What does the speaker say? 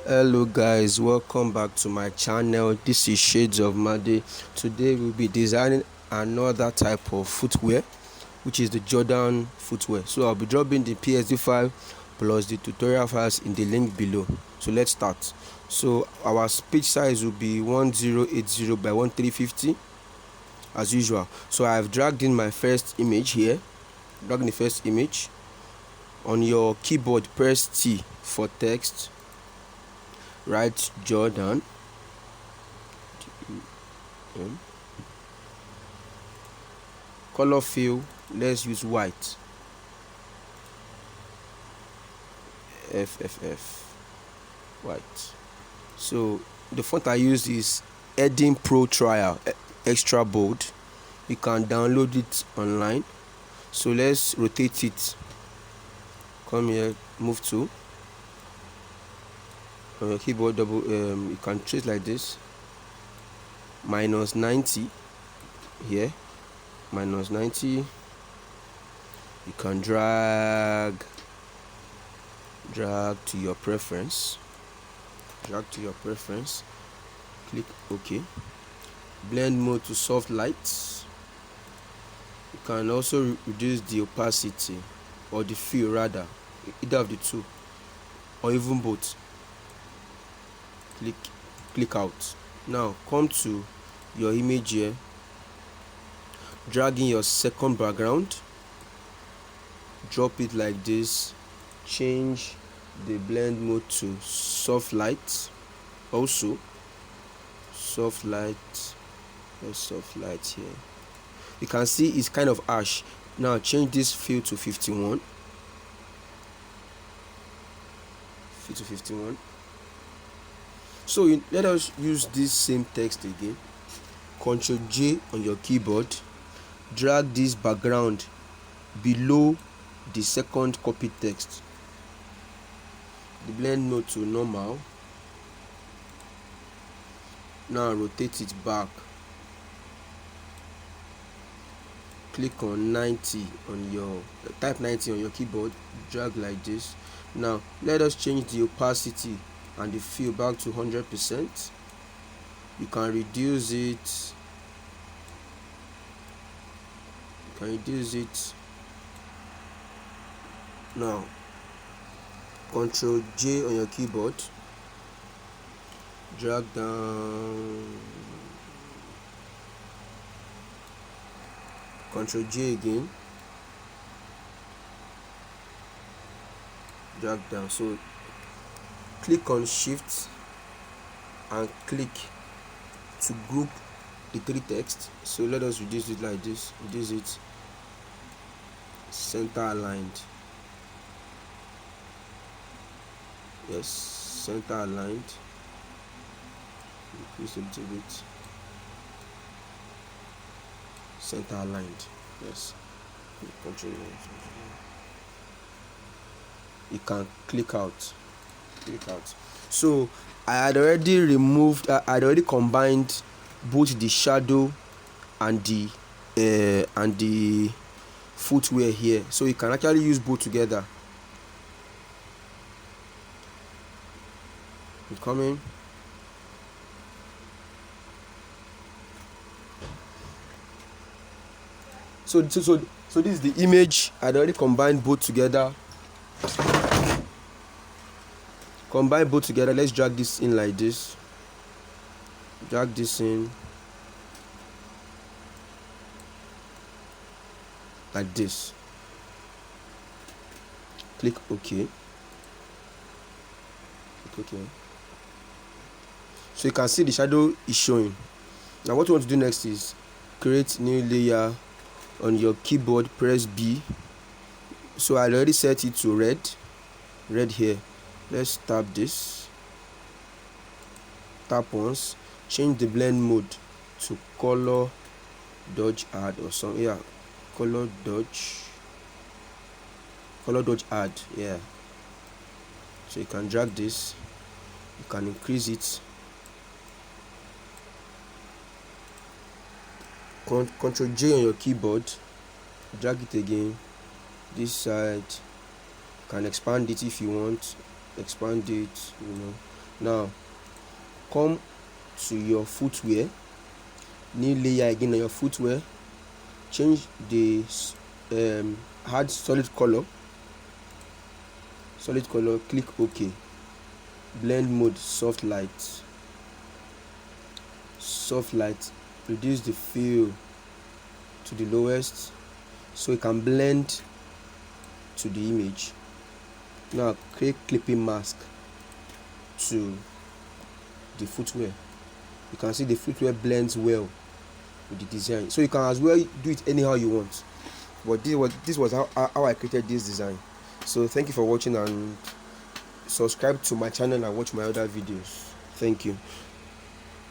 Hello guys, welcome back to my channel. This is Shades of Made. Today we'll be designing another type of footwear, which is the Jordan footwear. So I'll be dropping the PSD file plus the tutorial files in the link below. So let's start. So our page size will be 1080 by 1350 as usual. So I've dragged in my first image here. Dragging the first image. On your keyboard, press T for text. Write Jordan. Color fill, let's use white. FFF white. So the font I use is Edding Pro Trial extra bold. You can download it online. So let's rotate it. Come here, move to on your keyboard, you can trace like this, -90 here, -90. You can drag to your preference, click OK. Blend mode to soft light. You can also reduce the opacity or the fill, rather, either of the two or even both. Click out. Now come to your image here, drag in your second background, drop it like this, change the blend mode to soft light. Also soft light, soft light here. You can see it's kind of ash. Now change this fill to 51. So let us use this same text again. Ctrl J on your keyboard, drag this background below the second copy text. The blend mode to normal. Now rotate it back. Click on 90 on your type 90 on your keyboard, drag like this. Now let us change the opacity and the fill back to 100%. You can reduce it. Now Ctrl J on your keyboard, drag down, Ctrl J again, drag down. So click on Shift and click to group the three text. So let us reduce it like this. Reduce it center aligned. Yes, center aligned. Increase a little bit. Center aligned. Yes. You can click out. So I had already combined both the shadow and the footwear here, so you can actually use both together. I'm coming. So this is the image. I had already combined both together. Let's drag this in like this. Drag this in like this. Click OK. So you can see the shadow is showing. Now what you want to do next is create new layer. On your keyboard, press B. So I already set it to red here. Let's tap this. Tap once. Change the blend mode to color dodge add or something. Yeah, color dodge add. Yeah. So you can drag this. You can increase it. Ctrl J on your keyboard, drag it again. This side, you can expand it if you want. Expand it, Now come to your footwear, new layer again on your footwear, change the add solid color, click OK, blend mode soft light, reduce the fill to the lowest so it can blend to the image. Now create clipping mask to the footwear. You can see the footwear blends well with the design, so you can as well do it anyhow you want, but this was how I created this design. So thank you for watching, and subscribe to my channel and watch my other videos. Thank you.